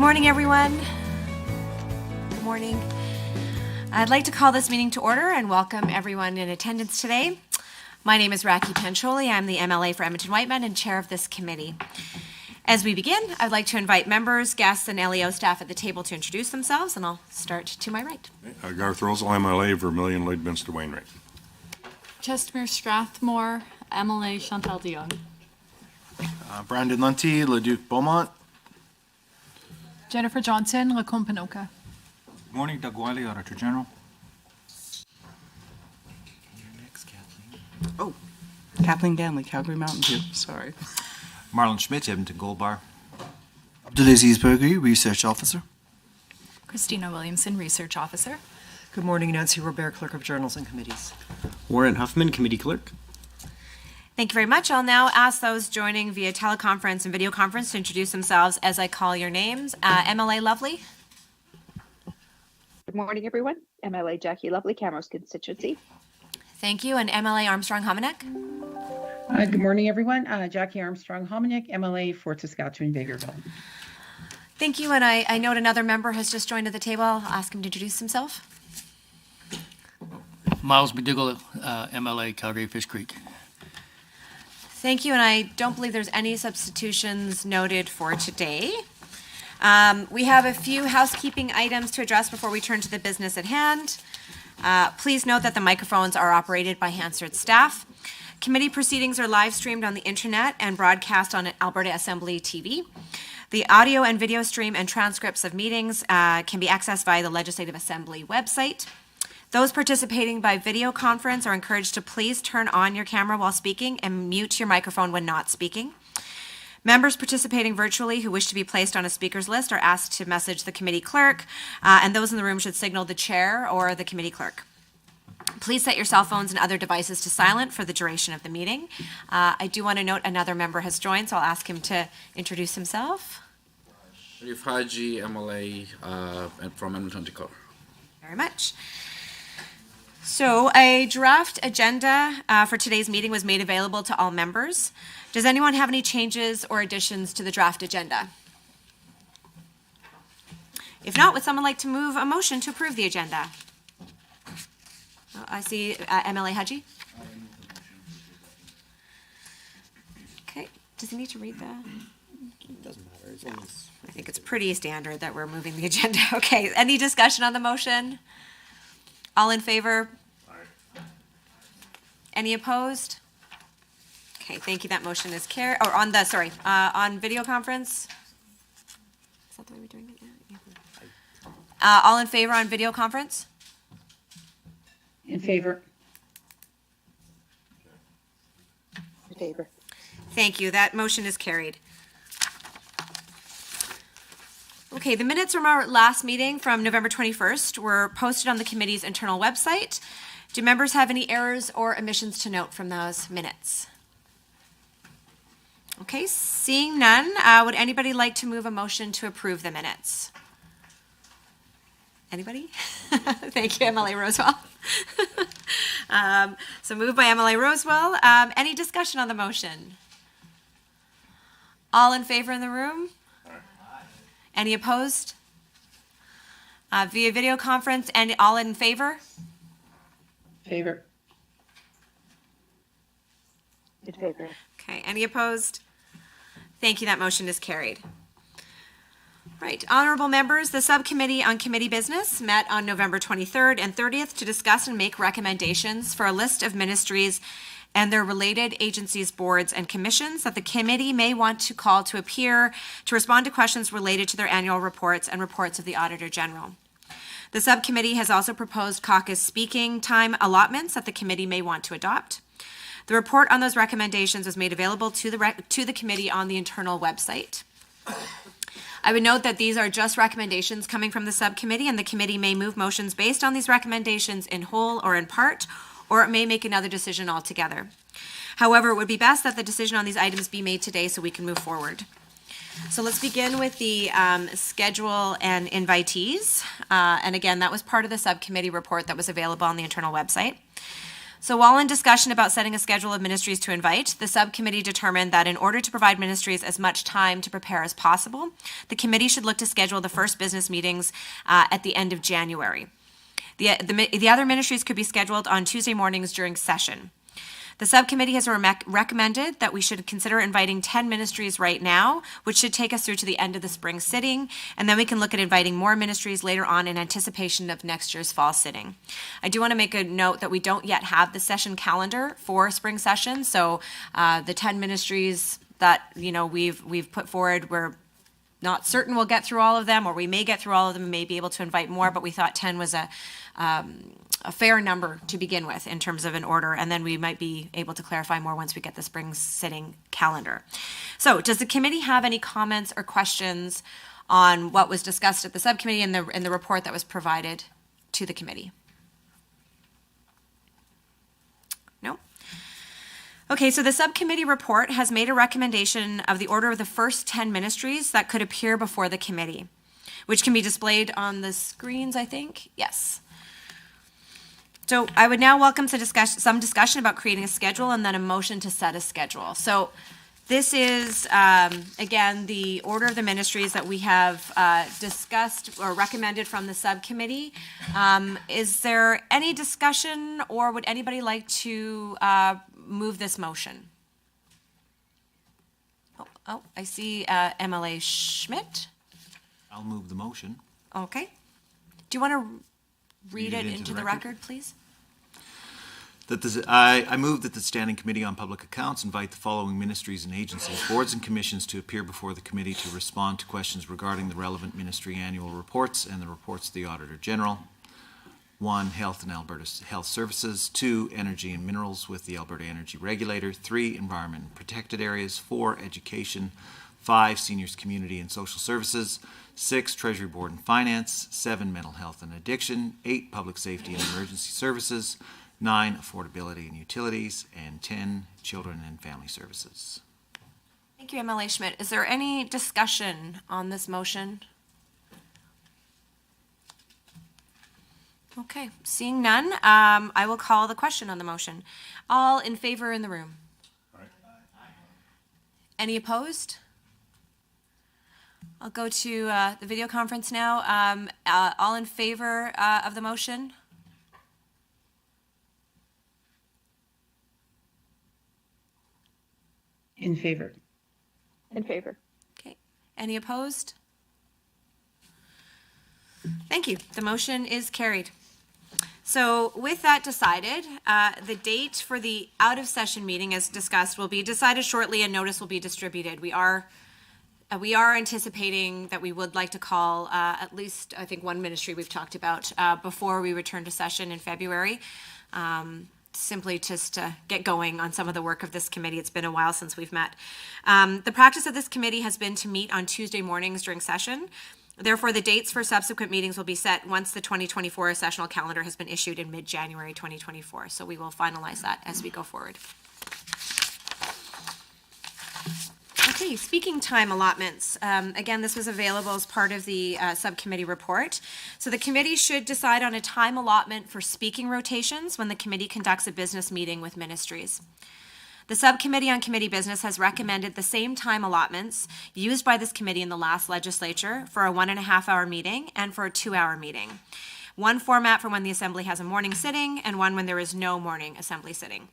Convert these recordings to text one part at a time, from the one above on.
morning, everyone. Good morning. I'd like to call this meeting to order and welcome everyone in attendance today. My name is Raki Pancholi. I'm the MLA for Edmonton-Whiteman and chair of this committee. As we begin, I'd like to invite members, guests, and LEO staff at the table to introduce themselves, and I'll start to my right. Garth Rosal, MLA, Vermilion, Lloydminster, Wainwright. Chestermere Strathmore, MLA, Chantal DeYoung. Brandon Lunty, Leduc Beaumont. Jennifer Johnson, Lacombe Panoka. Good morning, Doug Wiley, Auditor General. Oh, Kathleen Danley, Calgary Mountain View, sorry. Marlon Schmidt, Edmonton Gold Bar. Abdulaziz Bergui, Research Officer. Christina Williamson, Research Officer. Good morning, Nancy Robert, Clerk of Journals and Committees. Warren Huffman, Committee Clerk. Thank you very much. I'll now ask those joining via teleconference and video conference to introduce themselves as I call your names. MLA Lovely. Good morning, everyone. MLA Jackie Lovely, Camrose constituency. Thank you. And MLA Armstrong Hominick. Good morning, everyone. Jackie Armstrong Hominick, MLA for Saskatchewan Vegreville. Thank you. And I note another member has just joined at the table. I'll ask him to introduce himself. Miles McDougall, MLA Calgary Fish Creek. Thank you. And I don't believe there's any substitutions noted for today. We have a few housekeeping items to address before we turn to the business at hand. Please note that the microphones are operated by Hansard staff. Committee proceedings are live streamed on the internet and broadcast on Alberta Assembly TV. The audio and video stream and transcripts of meetings can be accessed via the Legislative Assembly website. Those participating by video conference are encouraged to please turn on your camera while speaking and mute your microphone when not speaking. Members participating virtually who wish to be placed on a speakers list are asked to message the committee clerk, and those in the room should signal the chair or the committee clerk. Please set your cell phones and other devices to silent for the duration of the meeting. I do want to note another member has joined, so I'll ask him to introduce himself. Sharif Haji, MLA from Edmonton Decor. Very much. So a draft agenda for today's meeting was made available to all members. Does anyone have any changes or additions to the draft agenda? If not, would someone like to move a motion to approve the agenda? I see MLA Haji. Okay, does he need to read that? It doesn't matter. As long as I think it's pretty standard that we're moving the agenda. Okay, any discussion on the motion? All in favor? Aye. Any opposed? Okay, thank you. That motion is carried. Or on video conference? Is that the way we're doing it now? Yeah. All in favor on video conference? In favor. In favor. Thank you. That motion is carried. Okay, the minutes from our last meeting from November 21st were posted on the committee's internal website. Do members have any errors or omissions to note from those minutes? Okay, seeing none, would anybody like to move a motion to approve the minutes? Anybody? Thank you, MLA Rosewell. So moved by MLA Rosewell. Any discussion on the motion? All in favor in the room? Any opposed? Via video conference, and all in favor? Favor. In favor. Okay, any opposed? Thank you, that motion is carried. Right, honorable members, the subcommittee on committee business met on November 23rd and 30th to discuss and make recommendations for a list of ministries and their related agencies, boards, and commissions that the committee may want to call to appear to respond to questions related to their annual reports and reports of the Auditor General. The subcommittee has also proposed caucus speaking time allotments that the committee may want to adopt. The report on those recommendations was made available to the committee on the internal website. I would note that these are just recommendations coming from the subcommittee, and the committee may move motions based on these recommendations in whole or in part, or it may make another decision altogether. However, it would be best that the decision on these items be made today so we can move forward. So let's begin with the schedule and invitees. And again, that was part of the subcommittee report that was available on the internal website. So while in discussion about setting a schedule of ministries to invite, the subcommittee determined that in order to provide ministries as much time to prepare as possible, the committee should look to schedule the first business meetings at the end of January. The other ministries could be scheduled on Tuesday mornings during session. The subcommittee has recommended that we should consider inviting 10 ministries right now, which should take us through to the end of the spring sitting, and then we can look at inviting more ministries later on in anticipation of next year's fall sitting. I do want to make a note that we don't yet have the session calendar for spring session, so the 10 ministries that we've put forward, we're not certain we'll get through all of them, or we may get through all of them and may be able to invite more, but we thought 10 was a fair number to begin with in terms of an order, and then we might be able to clarify more once we get the spring sitting calendar. So does the committee have any comments or questions on what was discussed at the subcommittee and the report that was provided to the committee? No? Okay, so the subcommittee report has made a recommendation of the order of the first 10 ministries that could appear before the committee, which can be displayed on the screens, I think. Yes. So I would now welcome some discussion about creating a schedule and then a motion to set a schedule. So this is, again, the order of the ministries that we have discussed or recommended from the subcommittee. Is there any discussion, or would anybody like to move this motion? Oh, I see MLA Schmidt. I'll move the motion. Okay. Do you want to read it into the record, please? I move that the Standing Committee on Public Accounts invite the following ministries and agencies, boards and commissions to appear before the committee to respond to questions regarding the relevant ministry annual reports and the reports of the Auditor General. 1, Health and Alberta Health Services. 2, Energy and Minerals with the Alberta Energy Regulator. 3, Environment and Protected Areas. 4, Education. 5, Seniors, Community and Social Services. 6, Treasury Board and Finance. 7, Mental Health and Addiction. 8, Public Safety and Emergency Services. 9, Affordability and Utilities. And 10, Children and Family Services. Thank you, MLA Schmidt. Is there any discussion on this motion? Okay, seeing none, I will call the question on the motion. All in favor in the room? Aye. Any opposed? I'll go to the video conference now. All in favor of the motion? In favor. In favor. Okay. Any opposed? Thank you. The motion is carried. So with that decided, the date for the out-of-session meeting, as discussed, will be decided shortly and notice will be distributed. We are anticipating that we would like to call at least, I think, one ministry we've talked about before we return to session in February, simply just to get going on some of the work of this committee. It's been a while since we've met. The practice of this committee has been to meet on Tuesday mornings during session. Therefore, the dates for subsequent meetings will be set once the 2024 sessional calendar has been issued in mid-January 2024. So we will finalize that as we go forward. Okay, speaking time allotments. Again, this was available as part of the subcommittee report. So the committee should decide on a time allotment for speaking rotations when the committee conducts a business meeting with ministries. The Subcommittee on Committee Business has recommended the same time allotments used by this committee in the last legislature for a 1.5-hour meeting and for a 2-hour meeting. One format for when the Assembly has a morning sitting and one when there is no morning Assembly sitting.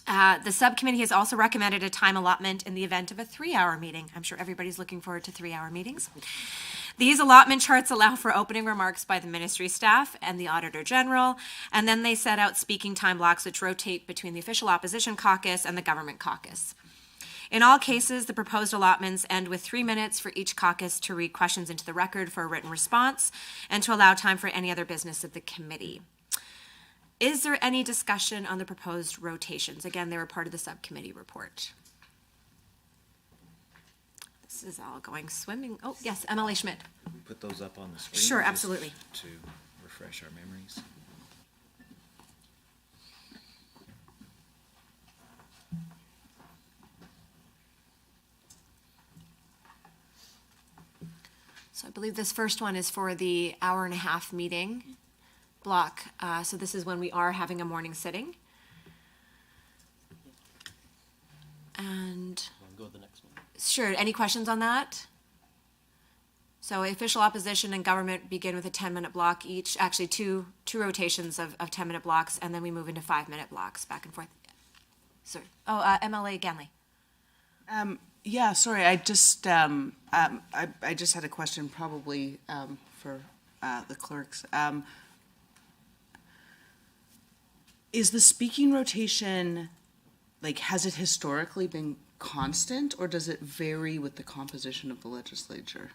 The subcommittee has also recommended a time allotment in the event of a 3-hour meeting. I'm sure everybody's looking forward to 3-hour meetings. These allotment charts allow for opening remarks by the ministry staff and the Auditor General, and then they set out speaking time blocks which rotate between the official opposition caucus and the government caucus. In all cases, the proposed allotments end with 3 minutes for each caucus to read questions into the record for a written response and to allow time for any other business of the committee. Is there any discussion on the proposed rotations? Again, they were part of the subcommittee report. This is all going swimming. Oh, yes, MLA Schmidt. Can we put those up on the screen? Sure, just absolutely. To refresh our memories. So I believe this first one is for the 1.5-hour meeting block. So this is when we are having a morning sitting. And, Go to the next one. sure, any questions on that? So official opposition and government begin with a 10-minute block each, actually two rotations of 10-minute blocks, and then we move into 5-minute blocks back and forth. Sorry. Oh, MLA Ganley. Yeah, sorry, I just had a question probably for the clerks. Is the speaking rotation, like, has it historically been constant, or does it vary with the composition of the legislature?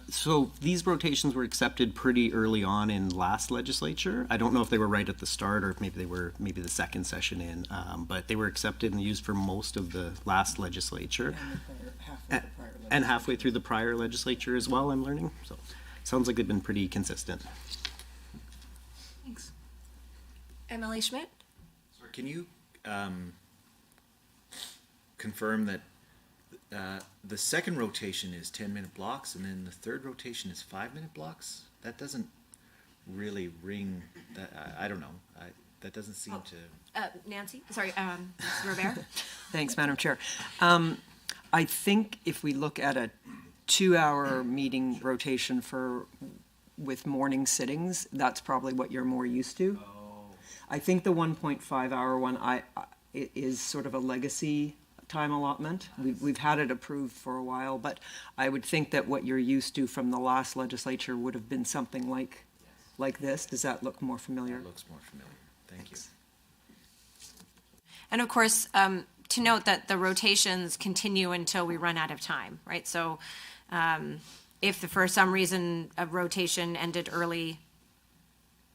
So these rotations were accepted pretty early on in last legislature. I don't know if they were right at the start or if maybe they were maybe the second session in, but they were accepted and used for most of the last legislature. And halfway through the prior legislature as well, I'm learning. So sounds like they've been pretty consistent. Thanks. MLA Schmidt? Sorry, can you confirm that the second rotation is 10-minute blocks and then the third rotation is 5-minute blocks? That doesn't really ring, that, I don't know. That doesn't seem to... Nancy? Sorry, Mrs. Robert? Thanks, Madam Chair. I think if we look at a 2-hour meeting rotation with morning sittings, that's probably what you're more used to. I think the 1.5-hour one is sort of a legacy time allotment. We've had it approved for a while, but I would think that what you're used to from the last legislature would have been something like this. Does that look more familiar? That looks more familiar. Thank you. And of course, to note that the rotations continue until we run out of time, right? So if for some reason a rotation ended early,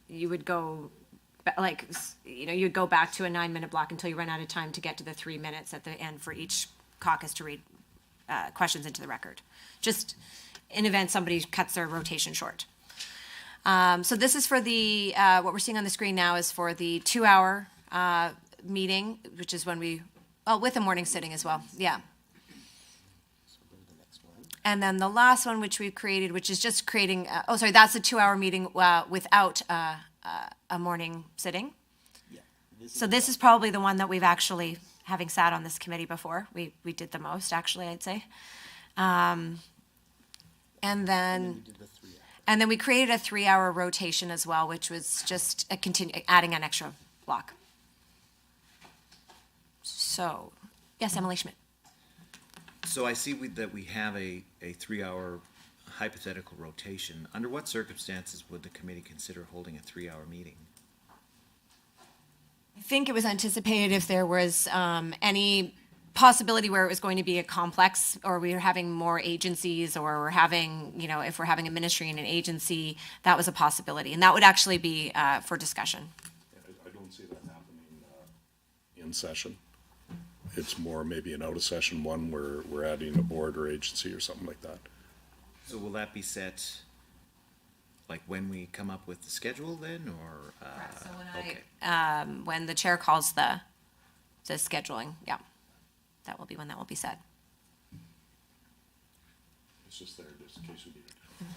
you would go, you'd go back to a 9-minute block until you run out of time to get to the 3 minutes at the end for each caucus to read questions into the record. Just in event somebody cuts their rotation short. So this is for the, what we're seeing on the screen now is for the 2-hour meeting, which is when with a morning sitting as well, yeah. And then the last one, which we've created, which is just creating, that's a 2-hour meeting without a morning sitting. So this is probably the one that we've actually, having sat on this committee before, we did the most, actually, I'd say. And then we created a 3-hour rotation as well, which was just adding an extra block. So, yes, Emily Schmidt. So I see that we have a 3-hour hypothetical rotation. Under what circumstances would the committee consider holding a 3-hour meeting? I think it was anticipated if there was any possibility where it was going to be a complex, or we were having more agencies, or we're having, if we're having a ministry and an agency, that was a possibility. And that would actually be for discussion. I don't see that happening in session. It's more maybe an out-of-session one where we're adding a board or agency or something like that. So will that be set, like when we come up with the schedule then, or? So when the chair calls the scheduling, yeah, that will be when that will be set. It's just there just in case we need it.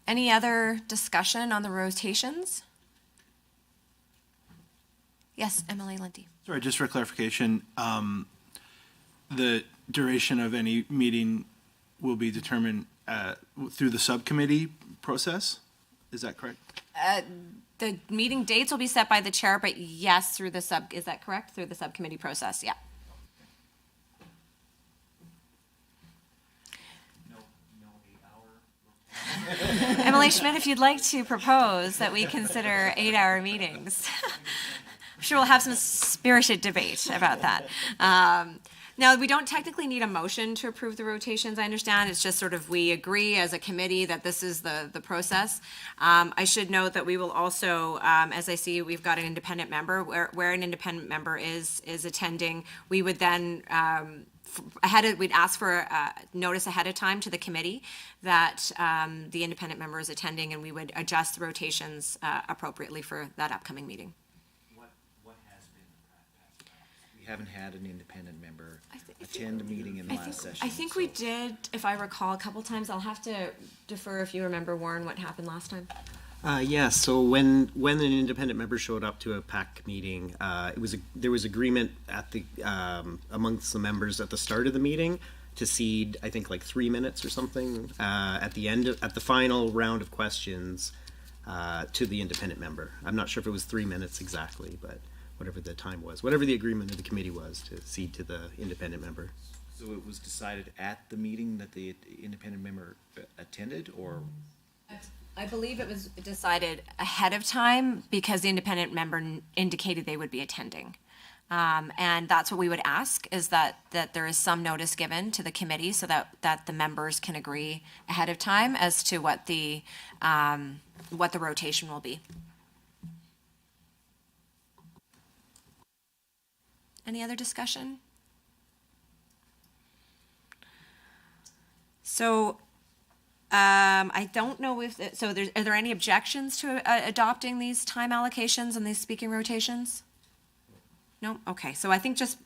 Any other discussion on the rotations? Yes, MLA Lindy. Sorry, just for clarification, the duration of any meeting will be determined through the subcommittee process? Is that correct? The meeting dates will be set by the chair, but yes, through the is that correct? Through the subcommittee process, yeah. No 8-hour. Emily Schmidt, if you'd like to propose that we consider 8-hour meetings. I'm sure we'll have some spirited debate about that. Now, we don't technically need a motion to approve the rotations, I understand. It's just sort of we agree as a committee that this is the process. I should note that we will also, as I see, we've got an independent member. Where an independent member is attending, we would then, we'd ask for a notice ahead of time to the committee that the independent member is attending, and we would adjust the rotations appropriately for that upcoming meeting. What has been the practice? We haven't had an independent member attend a meeting in the last session. I think we did, if I recall, a couple times. I'll have to defer if you remember, Warren, what happened last time. Yes. So when an independent member showed up to a PAC meeting, there was agreement at the amongst the members at the start of the meeting to cede, I think, like 3 minutes or something at the final round of questions to the independent member. I'm not sure if it was 3 minutes exactly, but whatever the time was, whatever the agreement of the committee was to cede to the independent member. So it was decided at the meeting that the independent member attended, or? I believe it was decided ahead of time because the independent member indicated they would be attending. And that's what we would ask, is that there is some notice given to the committee so that the members can agree ahead of time as to what the rotation will be. Any other discussion? So I don't know if, are there any objections to adopting these time allocations and these speaking rotations? No? Okay, so I think just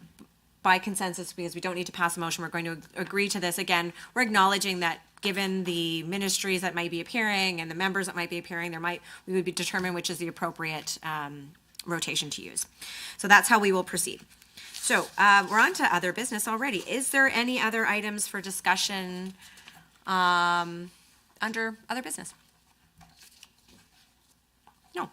by consensus, because we don't need to pass a motion, we're going to agree to this. Again, we're acknowledging that given the ministries that might be appearing and the members that might be appearing, we would be determine which is the appropriate rotation to use. So that's how we will proceed. So we're on to other business already. Is there any other items for discussion under other business? No.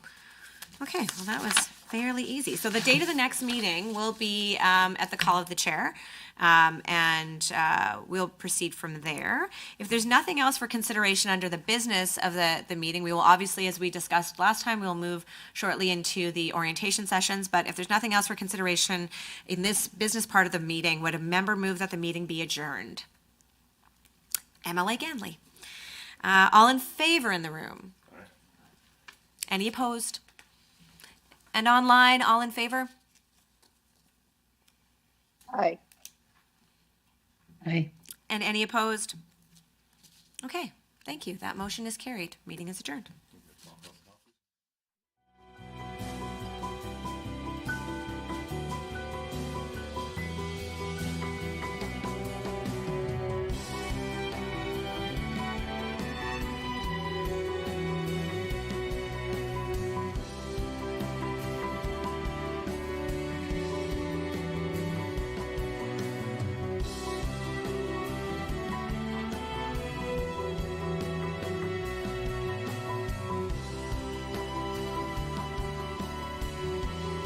Okay, well, that was fairly easy. So the date of the next meeting will be at the call of the chair, and we'll proceed from there. If there's nothing else for consideration under the business of the meeting, we will obviously, as we discussed last time, we'll move shortly into the orientation sessions. But if there's nothing else for consideration in this business part of the meeting, would a member move that the meeting be adjourned? MLA Ganley. All in favor in the room? Any opposed? And online, all in favor? Aye. Aye. And any opposed? Okay, thank you. That motion is carried. Meeting is adjourned.